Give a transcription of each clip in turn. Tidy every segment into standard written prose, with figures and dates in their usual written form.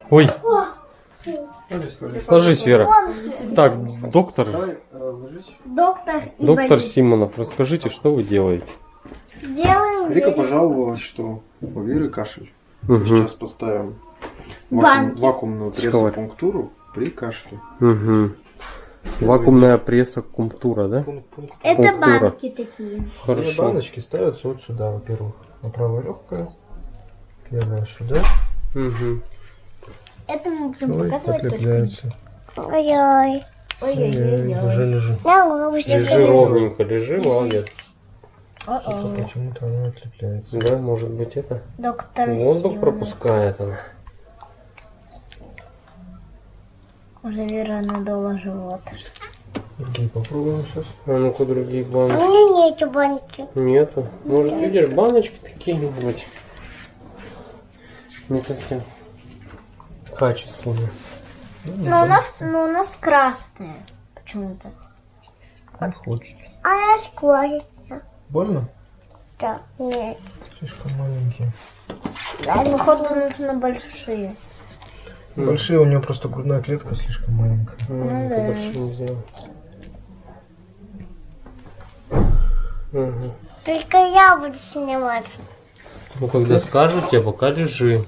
Ой. Ложись, Вера. Так, доктор. Доктор Симонов, расскажите, что вы делаете? Делаем. Вика пожаловалась, что у Веры кашель. Угу. Сейчас поставим вакуумную прессопунктуру при кашле. Угу. Вакуумная прессопунктура, да? Это Пунктура. банки такие. Хорошо. Баночки ставятся вот сюда, во-первых, на правое легкое, левое сюда. Угу. Это мы будем Ой, показывать только. отлепляется. Ой-ой. Лежи. На лобочке. Лежи ровненько, лежи, молодец. Почему-то она отлепляется. Да, может быть это? Доктор Воздух Симонов. пропускает она. Уже Вера надула живот. Другие попробуем сейчас. А ну-ка другие У банки. меня нету банки. Нету. Может, видишь, баночки такие-нибудь. Не совсем качественные. Но у нас красные. Почему-то. Не хочет. А я школе. Больно? Да, нет. Слишком маленькие. Да, походу нужно большие. Большие, у нее просто грудная клетка слишком маленькая. Это да. больше нельзя. Угу. Только я буду снимать. Ну, когда скажут тебе, пока лежи.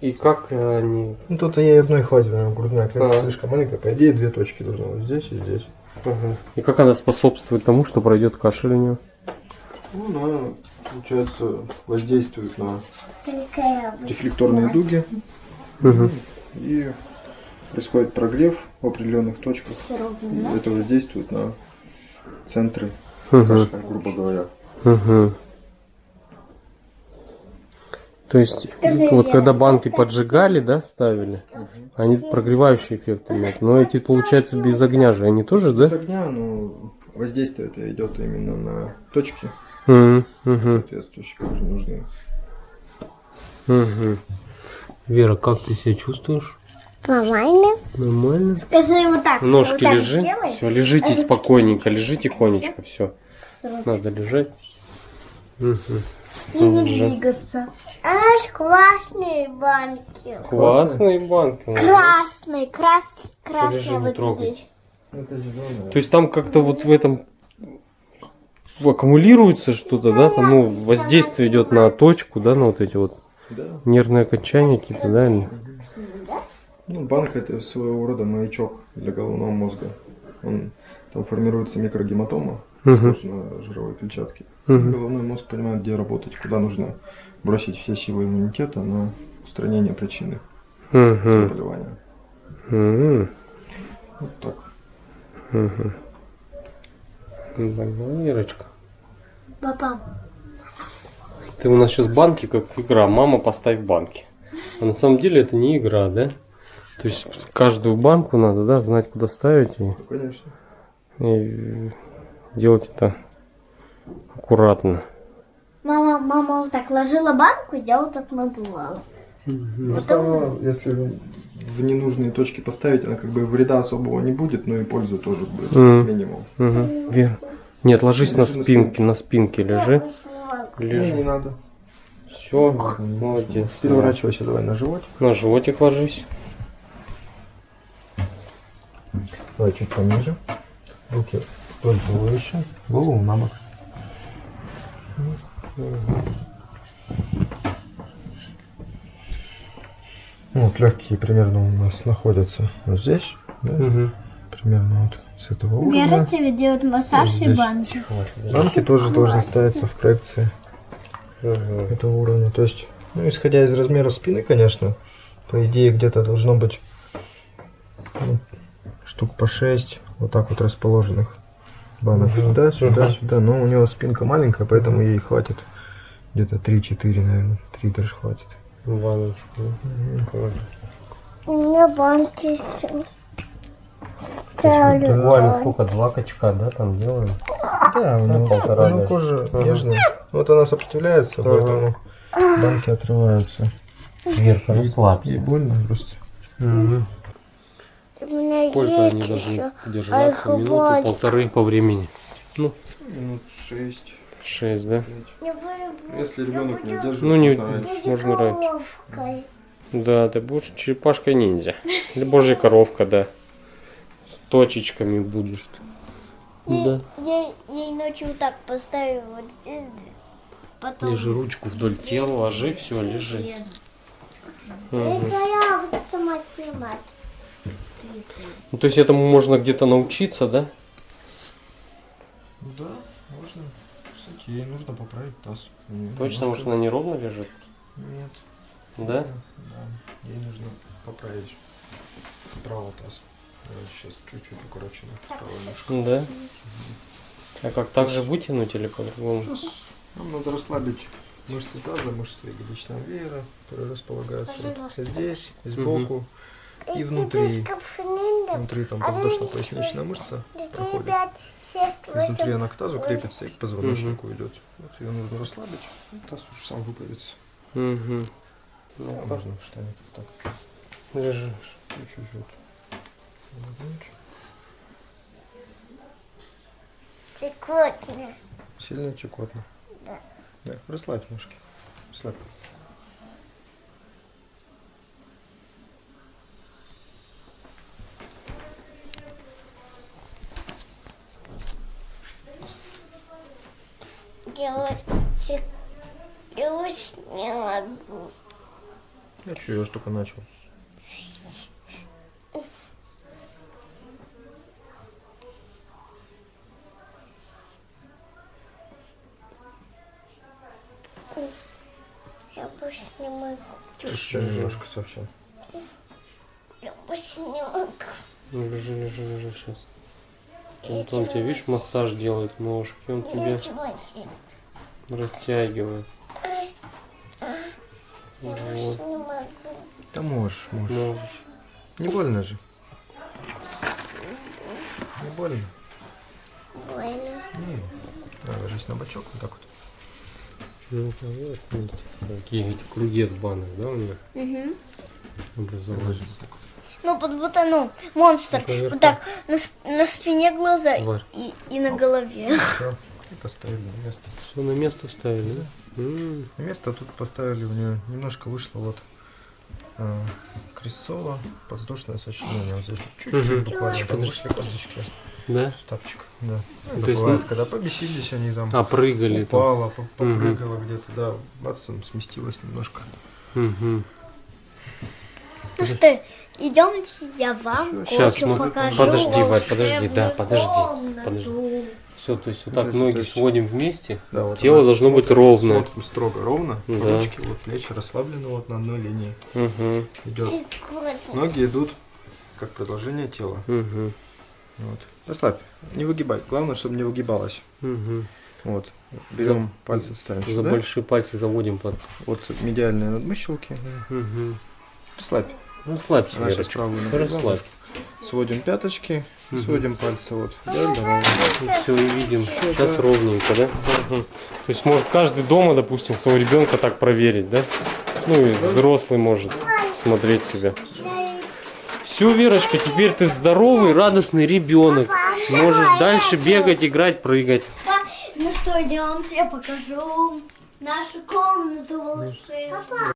И как они... Ну тут ей одной хватит, у нее грудная клетка А. слишком маленькая. По идее, две точки должны быть здесь и здесь. Ага. И как она способствует тому, что пройдет кашель у нее? Ну, она, получается, воздействует на Только я буду рефлекторные снимать. дуги. Угу. И происходит прогрев в определенных точках. Ровно. И это воздействует на центры Угу. кашля, грубо говоря. Угу. То есть, Скажи, вот Вера, когда банки это поджигали, да, ставили, они прогревающий эффект имеют. Но эти, получается, без огня же, они тоже, да? Без огня, но воздействие это идет именно на точки Угу. соответствующие, которые нужны. Угу. Вера, как ты себя чувствуешь? Нормально. Нормально? Скажи вот так. Ножки вот так лежи. сделай. Все, лежите спокойненько, лежи тихонечко, все. Надо лежать. Угу. И не двигаться. Аж классные банки. Классные банки. Красный, Подожди, красный не вот трогай. здесь. Это зеленое. То есть там как-то вот в этом аккумулируется что-то, да? Там, ну, воздействие идет на точку, да, на вот эти вот Да. нервные окончания какие-то, да? или? Ну, банка это своего рода маячок для головного мозга. Там формируется микрогематома Мгм. тоже на жировой клетчатке. Мгм. Головной мозг понимает, где работать, куда нужно бросить все силы иммунитета на устранение причины Мгм. заболевания. Мгм. Вот так. Мгм. Больная Верочка. Папа. Ты у нас сейчас банки как игра. Мама, поставь банки. А на самом деле это не игра, да? То есть каждую банку надо, да, знать, куда ставить Ну, конечно. и делать это аккуратно. Мама вот так ложила банку, и я вот так надувала. Просто она, если в ненужные точки поставить, она как бы вреда особого не будет, но и пользы тоже будет Мгм. минимум. Угу. Вера. Нет, ложись на спинке, на спинке лежи. Не Лежи. надо. Все, молодец. Переворачивайся давай на живот. На животик ложись. Давай чуть пониже. Руки вдоль туловища. Голову на бок. Ну, вот легкие примерно у нас находятся вот здесь. Да? Угу. Примерно вот с этого уровня. Вера тебе делает массаж и Здесь. банки. Банки тоже должны ставиться в проекции этого уровня. То есть, ну, исходя из размера спины, конечно, по идее где-то должно быть ну, штук по 6 вот так вот расположенных банок сюда, сюда, сюда. Но у него спинка маленькая, поэтому ей хватит где-то 3-4, наверное. 3 даже хватит. Баночку. У меня банки Буквально сколько, 2 качка, да, там делаем? Да, у него даже. кожа нежная. Вот она сопротивляется, поэтому банки отрываются. Верка, И расслабься. больно просто. Угу. У меня Сколько они есть должны еще. держаться? Минуту, полторы по времени. Ну, Минут 6. 6, да? Если ребенок не держит, Ну, не, можно раньше. можно раньше. Головкой. Да, ты будешь черепашка-ниндзя. Или божья коровка, да. С точечками будешь. Да. Я ей ночью вот так поставила вот здесь, потом... Лежи ручку вдоль тела, ложи, все, лежи. Только я буду сама снимать. Ну, то есть этому можно где-то научиться, да? Да, можно. Кстати, ей нужно поправить таз. Точно, может она неровно лежит? Нет. Да? Да. Ей нужно поправить справа таз. Сейчас чуть-чуть укорочено. Справа ножка. Да. А как, так же вытянуть или по-другому? Сейчас нам надо расслабить мышцы таза, мышцы ягодичного веера, которые располагаются вот здесь, сбоку и внутри. Внутри там подвздошно-поясничная мышца проходит. Изнутри она к тазу крепится и к позвоночнику идет. Вот ее нужно расслабить, и таз уже сам выправится. Угу. А можно в штанах так. Лежишь. Чуть-чуть. Чекотно. Сильно чекотно. Да. Да, расслабь ножки. Расслабь. Делать не могу. Я что, я ж только начал. Я больше не могу. Еще немножко совсем. Я больше не могу. Ну, лежи сейчас. Вот он тебе, видишь, массаж делает ножки, он тебе растягивает. Вот. Не могу. Да можешь. Можешь. Не больно же. Не больно. Больно. Не. Да, ложись на бочок, вот так вот. Ну, вот, видите, какие эти круги от банок, да, у меня Угу. образовались. Ну, будто, монстр. Ну-ка, Вот так, на спине глаза Варь. и на голове. Все. И поставили на место. Все на место вставили, да? На место тут поставили, у нее немножко вышло вот крестцово, подвздошное сочленение. Вот здесь чуть-чуть буквально там вышли косточки. Да? Вставчик, да. То Это есть, бывает, когда побесились они там, прыгали там. упала, попрыгала где-то, да, бац, там сместилась немножко. Угу. Ну что, идемте, я вам Сейчас, кое-что покажу. подожди, Варь, подожди, да, волшебную подожди. комнату. Все, то есть вот так Подожди, ноги то есть- сводим вместе, Да, вот тело она должно быть смотрит- ровное. Смотрим строго ровно, Да. ручки, вот плечи расслаблены вот на одной линии. Угу. Идет. Секунду. Ноги идут как продолжение тела. Угу. Вот. Расслабь, не выгибай. Главное, чтобы не выгибалось. Угу. Вот. Берем пальцы, ставим За сюда. большие пальцы заводим под. Вот медиальные надмыщелки. Угу. Расслабь. Расслабься, Она сейчас Верочка. правую напрягла Расслабь. ножку. Сводим пяточки, Мгм. сводим пальцы. Вот. Идеально ровно. Все, и видим. Всё, Сейчас да. ровненько, да? Мгм. То есть может каждый дома, допустим, своего ребенка так проверить, да? Ну и взрослый может смотреть себя. Все, Верочка, теперь ты здоровый, радостный ребенок. Можешь дальше бегать, играть, прыгать. Ну что, идемте, я покажу нашу комнату волшебную.